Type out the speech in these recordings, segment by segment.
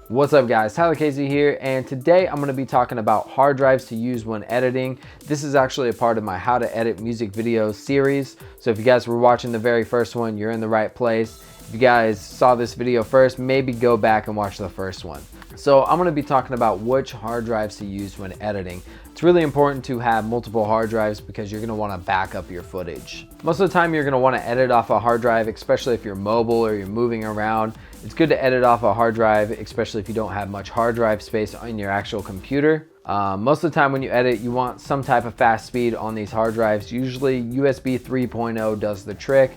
What's up guys, Tyler Casey here, and today I'm going to be talking about hard drives to use when editing. This is actually a part of my How to Edit Music Videos series. So if you guys were watching the very first one, you're in the right place. If you guys saw this video first, maybe go back and watch the first one. So I'm going to be talking about which hard drives to use when editing. It's really important to have multiple hard drives because you're going to want to back up your footage. Most of the time you're going to want to edit off a hard drive, especially if you're mobile or you're moving around. It's good to edit off a hard drive, especially if you don't have much hard drive space on your actual computer. Most of the time when you edit, you want some type of fast speed on these hard drives. Usually USB 3.0 does the trick.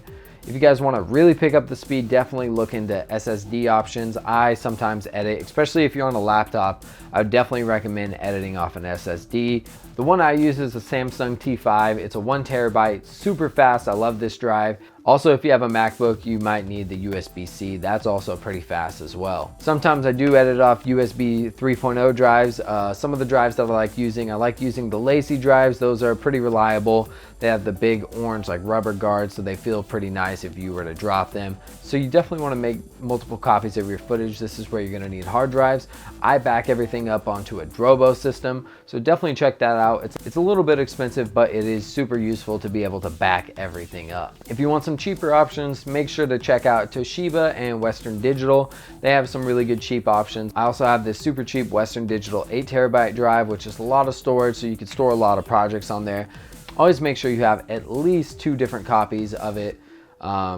If you guys want to really pick up the speed, definitely look into SSD options. I sometimes edit, especially if you're on a laptop, I would definitely recommend editing off an SSD. The one I use is a Samsung T5. It's a 1 terabyte, super fast. I love this drive. Also, if you have a MacBook, you might need the USB-C. That's also pretty fast as well. Sometimes I do edit off USB 3.0 drives. Some of the drives that I like using the LaCie drives. Those are pretty reliable. They have the big orange like rubber guards, so they feel pretty nice if you were to drop them. So you definitely want to make multiple copies of your footage. This is where you're going to need hard drives. I back everything up onto a Drobo system, so definitely check that out. It's a little bit expensive, but it is super useful to be able to back everything up. If you want some cheaper options, make sure to check out Toshiba and Western Digital. They have some really good cheap options. I also have this super cheap Western Digital 8 terabyte drive, which is a lot of storage, so you can store a lot of projects on there. Always make sure you have at least 2 different copies of it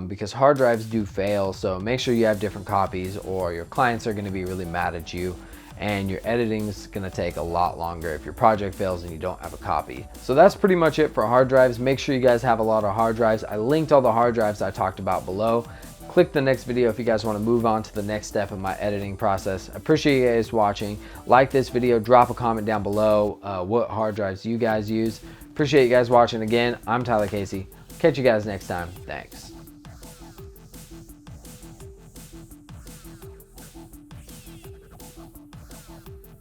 because hard drives do fail, so make sure you have different copies or your clients are going to be really mad at you and your editing is going to take a lot longer if your project fails and you don't have a copy. So that's pretty much it for hard drives. Make sure you guys have a lot of hard drives. I linked all the hard drives I talked about below. Click the next video if you guys want to move on to the next step of my editing process. I appreciate you guys watching. Like this video, drop a comment down below what hard drives you guys use. Appreciate you guys watching again. I'm Tyler Casey. Catch you guys next time. Thanks.